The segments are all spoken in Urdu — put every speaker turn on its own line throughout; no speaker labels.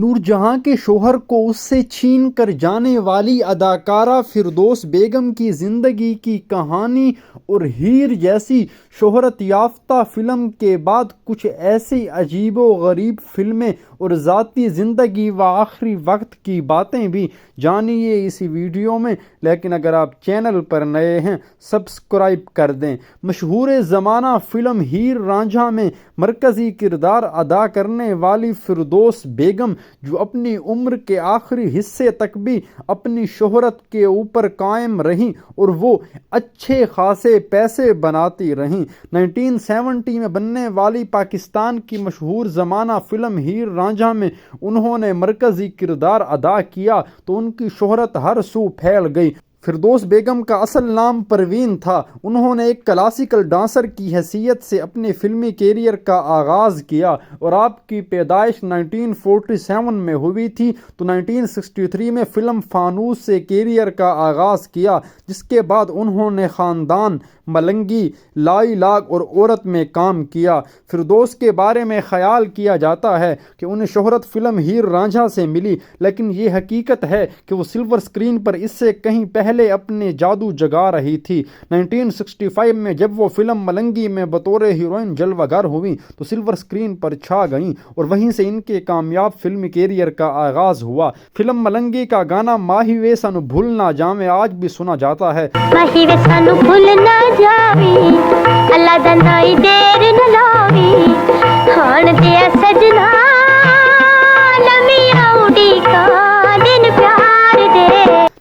نور جہاں کے شوہر کو اس سے چھین کر جانے والی اداکارہ فردوس بیگم کی زندگی کی کہانی اور ہیر جیسی شہرت یافتہ فلم کے بعد کچھ ایسی عجیب و غریب فلمیں اور ذاتی زندگی و آخری وقت کی باتیں بھی جانیے اسی ویڈیو میں، لیکن اگر آپ چینل پر نئے ہیں سبسکرائب کر دیں۔ مشہور زمانہ فلم ہیر رانجھا میں مرکزی کردار ادا کرنے والی فردوس بیگم، جو اپنی عمر کے آخری حصے تک بھی اپنی شہرت کے اوپر قائم رہیں اور وہ اچھے خاصے پیسے بناتی رہیں، 1970 میں بننے والی پاکستان کی مشہور زمانہ فلم ہیر رانجھا میں انہوں نے مرکزی کردار ادا کیا تو ان کی شہرت ہر سو پھیل گئی۔ فردوس بیگم کا اصل نام پروین تھا۔ انہوں نے ایک کلاسیکل ڈانسر کی حیثیت سے اپنے فلمی کیریئر کا آغاز کیا اور آپ کی پیدائش 1947 میں ہوئی تھی تو 1963 میں فلم فانوس سے کیریئر کا آغاز کیا، جس کے بعد انہوں نے خاندان، ملنگی، لائی لاگ اور عورت میں کام کیا۔ فردوس کے بارے میں خیال کیا جاتا ہے کہ انہیں شہرت فلم ہیر رانجھا سے ملی، لیکن یہ حقیقت ہے کہ وہ سلور اسکرین پر اس سے کہیں پہلے اپنے جادو جگا رہی تھی۔ 1965 میں جب وہ فلم ملنگی میں بطور ہیروئن جلوہ گر ہوئیں تو سلور اسکرین پر چھا گئیں اور وہیں سے ان کے کامیاب فلمی کیریئر کا آغاز ہوا۔ فلم ملنگی کا گانا ماہی وے سانو بھول نہ جاویں آج بھی سنا جاتا ہے۔
ماہی وے سانو بھول نہ جاویں اللہ دا نائی دیر نہ لاویں ہان دیا سجنا لمیاں اڑی کا دن پیار دے،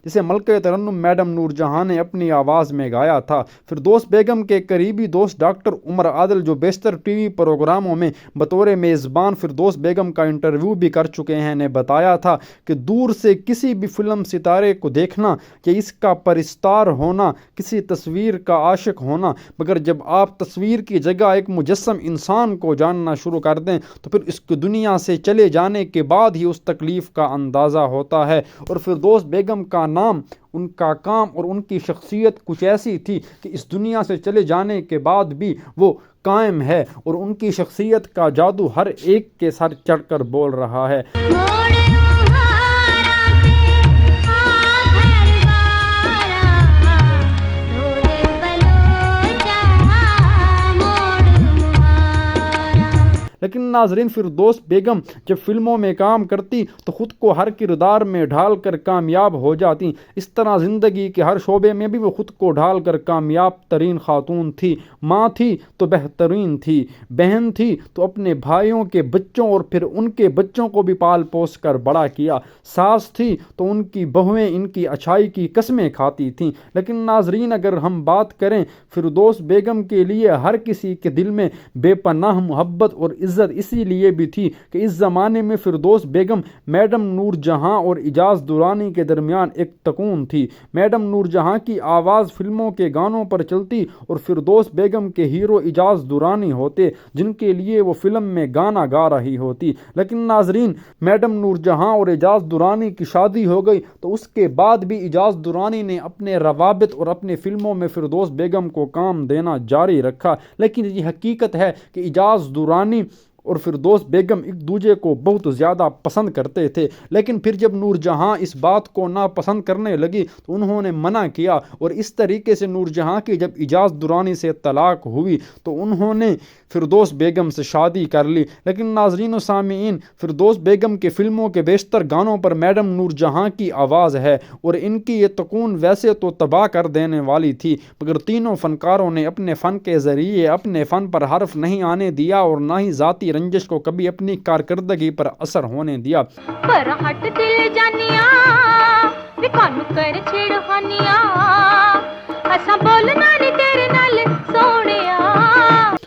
جسے ملکہ ترنم میڈم نور جہاں نے اپنی آواز میں گایا تھا۔ فردوس بیگم کے قریبی دوست ڈاکٹر عمر عادل، جو بیشتر ٹی وی پروگراموں میں بطور میزبان فردوس بیگم کا انٹرویو بھی کر چکے ہیں، نے بتایا تھا کہ دور سے کسی بھی فلم ستارے کو دیکھنا یا اس کا پرستار ہونا، کسی تصویر کا عاشق ہونا، مگر جب آپ تصویر کی جگہ ایک مجسم انسان کو جاننا شروع کر دیں تو پھر اس کی دنیا سے چلے جانے کے بعد ہی اس تکلیف کا اندازہ ہوتا ہے۔ اور فردوس بیگم کا نام، ان کا کام اور ان کی شخصیت کچھ ایسی تھی کہ اس دنیا سے چلے جانے کے بعد بھی وہ قائم ہے اور ان کی شخصیت کا جادو ہر ایک کے سر چڑھ کر بول رہا ہے۔ لیکن ناظرین، فردوس بیگم جب فلموں میں کام کرتی تو خود کو ہر کردار میں ڈھال کر کامیاب ہو جاتی۔ اس طرح زندگی کے ہر شعبے میں بھی وہ خود کو ڈھال کر کامیاب ترین خاتون تھی۔ ماں تھی تو بہترین تھی، بہن تھی تو اپنے بھائیوں کے بچوں اور پھر ان کے بچوں کو بھی پال پوس کر بڑا کیا، ساس تھی تو ان کی بہویں ان کی اچھائی کی قسمیں کھاتی تھیں۔ لیکن ناظرین، اگر ہم بات کریں فردوس بیگم کے لیے ہر کسی کے دل میں بے پناہ محبت اور عزت اسی لیے بھی تھی کہ اس زمانے میں فردوس بیگم میڈم نور جہاں اور اعجاز درانی کے درمیان ایک تکون تھی۔ میڈم نور جہاں کی آواز فلموں کے گانوں پر چلتی اور فردوس بیگم کے ہیرو اعجاز درانی ہوتے، جن کے لیے وہ فلم میں گانا گا رہی ہوتی۔ لیکن ناظرین، میڈم نور جہاں اور اعجاز درانی کی شادی ہو گئی تو اس کے بعد بھی اعجاز درانی نے اپنے روابط اور اپنے فلموں میں فردوس بیگم کو کام دینا جاری رکھا۔ لیکن یہ حقیقت ہے کہ اعجاز درانی اور فردوس بیگم ایک دوسرے کو بہت زیادہ پسند کرتے تھے، لیکن پھر جب نور جہاں اس بات کو ناپسند کرنے لگی تو انہوں نے منع کیا اور اس طریقے سے نور جہاں کی جب اعجاز درانی سے طلاق ہوئی تو انہوں نے فردوس بیگم سے شادی کر لی۔ لیکن ناظرین و سامعین، فردوس بیگم کے فلموں کے بیشتر گانوں پر میڈم نور جہاں کی آواز ہے اور ان کی یہ تکون ویسے تو تباہ کر دینے والی تھی، مگر تینوں فنکاروں نے اپنے فن کے ذریعے اپنے فن پر حرف نہیں آنے دیا اور نہ ہی ذاتی رنجش کو کبھی اپنی کارکردگی پر اثر ہونے دیا۔
پر ہٹ دل جانیاں وکانو کر چھڑہانیاں اساں بولنا نہیں تیرے نال سونیا۔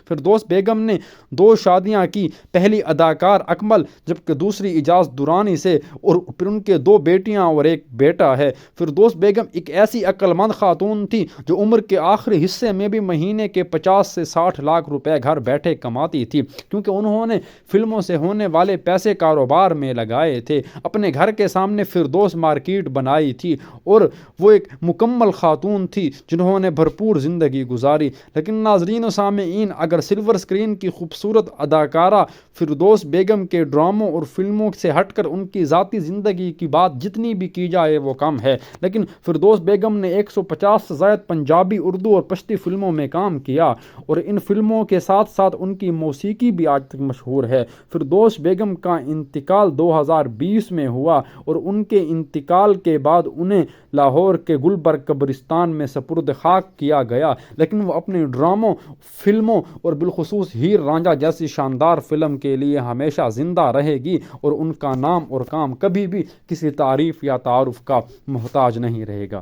فردوس بیگم نے 2 شادیاں کی، پہلی اداکار اکمل جبکہ دوسری اعجاز درانی سے، اور پھر ان کے 2 بیٹیاں اور 1 بیٹا ہے۔ فردوس بیگم ایک ایسی عقل مند خاتون تھی جو عمر کے آخری حصے میں بھی مہینے کے 50 سے 60 لاکھ روپے گھر بیٹھے کماتی تھی، کیونکہ انہوں نے فلموں سے ہونے والے پیسے کاروبار میں لگائے تھے۔ اپنے گھر کے سامنے فردوس مارکیٹ بنائی تھی اور وہ ایک مکمل خاتون تھی جنہوں نے بھرپور زندگی گزاری۔ لیکن ناظرین و سامعین، مگر سلور اسکرین کی خوبصورت اداکارہ فردوس بیگم کے ڈراموں اور فلموں سے ہٹ کر ان کی ذاتی زندگی کی بات جتنی بھی کی جائے وہ کم ہے، لیکن فردوس بیگم نے 150 سے زائد پنجابی، اردو اور پشتی فلموں میں کام کیا، اور ان فلموں کے ساتھ ساتھ ان کی موسیقی بھی آج تک مشہور ہے۔ فردوس بیگم کا انتقال 2020 میں ہوا، اور ان کے انتقال کے بعد انہیں لاہور کے گلبرگ قبرستان میں سپرد خاک کیا گیا، لیکن وہ اپنے ڈراموں، فلموں اور بالخصوص ہیر رانجھا جیسی شاندار فلم کے لیے ہمیشہ زندہ رہے گی، اور ان کا نام اور کام کبھی بھی کسی تعریف یا تعارف کا محتاج نہیں رہے گا۔